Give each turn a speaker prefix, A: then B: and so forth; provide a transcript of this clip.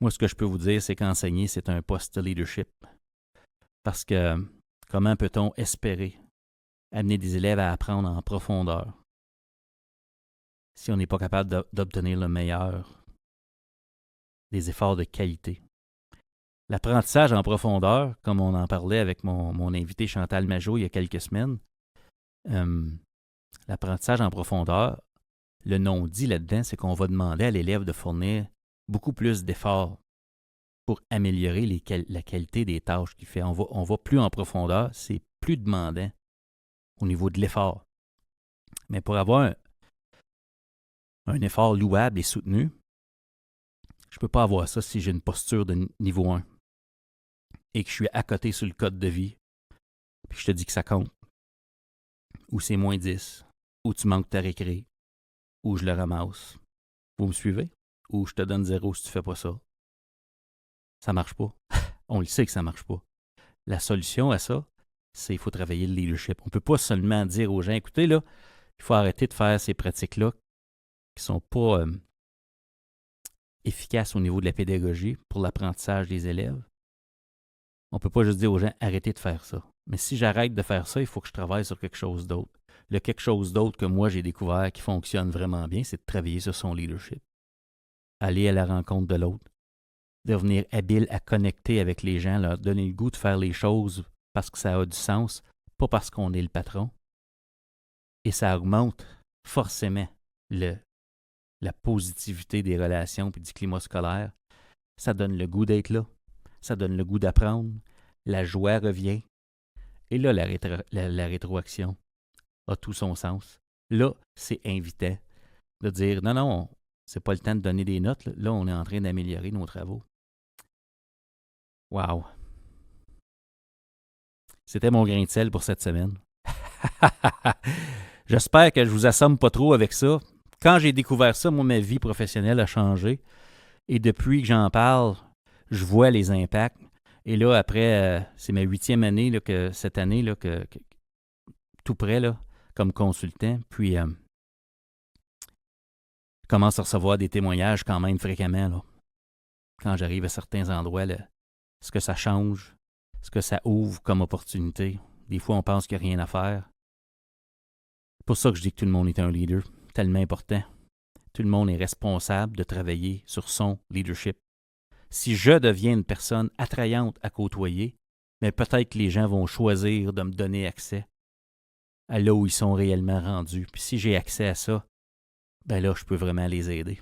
A: Moi, ce que je peux vous dire, c'est qu'enseigner, c'est un poste de leadership. Parce que comment peut-on espérer amener des élèves à apprendre en profondeur si on n'est pas capable d'obtenir le meilleur, des efforts de qualité? L'apprentissage en profondeur, comme on en parlait avec mon invité Chantal Majot il y a quelques semaines, euh, l'apprentissage en profondeur, le non-dit là-dedans, c'est qu'on va demander à l'élève de fournir beaucoup plus d'efforts pour améliorer la qualité des tâches qu'il fait. On va plus en profondeur, c'est plus demandant au niveau de l'effort. Mais pour avoir un effort louable et soutenu, je ne peux pas avoir ça si j'ai une posture de niveau 1 et que je suis à côté sur le code de vie, puis je te dis que ça compte, ou c'est moins 10, ou tu manques ta récré, ou je le ramasse. Vous me suivez? Ou je te donne 0 si tu ne fais pas ça. Ça marche pas. On le sait que ça marche pas. La solution à ça, c'est qu'il faut travailler le leadership. On ne peut pas seulement dire aux gens, écoutez, là, il faut arrêter de faire ces pratiques-là qui ne sont pas efficaces au niveau de la pédagogie pour l'apprentissage des élèves. On ne peut pas juste dire aux gens, arrêtez de faire ça. Mais si j'arrête de faire ça, il faut que je travaille sur quelque chose d'autre. Le quelque chose d'autre que moi, j'ai découvert qui fonctionne vraiment bien, c'est de travailler sur son leadership. Aller à la rencontre de l'autre. Devenir habile à connecter avec les gens, leur donner le goût de faire les choses parce que ça a du sens, pas parce qu'on est le patron. Et ça augmente forcément la positivité des relations et du climat scolaire. Ça donne le goût d'être là. Ça donne le goût d'apprendre. La joie revient. Et là, la rétroaction a tout son sens. Là, c'est invitant de dire non, non, c'est pas le temps de donner des notes. Là, on est en train d'améliorer nos travaux. Wow! C'était mon grain de sel pour cette semaine. J'espère que je vous assomme pas trop avec ça. Quand j'ai découvert ça, moi, ma vie professionnelle a changé. Et depuis que j'en parle, je vois les impacts. Et là, après, c'est ma 8e année, là, cette année, là, tout près, là, comme consultant. Puis, je commence à recevoir des témoignages quand même fréquemment. Là. Quand j'arrive à certains endroits, là, ce que ça change, ce que ça ouvre comme opportunité. Des fois, on pense qu'il n'y a rien à faire. C'est pour ça que je dis que tout le monde est un leader, tellement important. Tout le monde est responsable de travailler sur son leadership. Si je deviens une personne attrayante à côtoyer, mais peut-être que les gens vont choisir de me donner accès à là où ils sont réellement rendus. Puis si j'ai accès à ça, ben là, je peux vraiment les aider.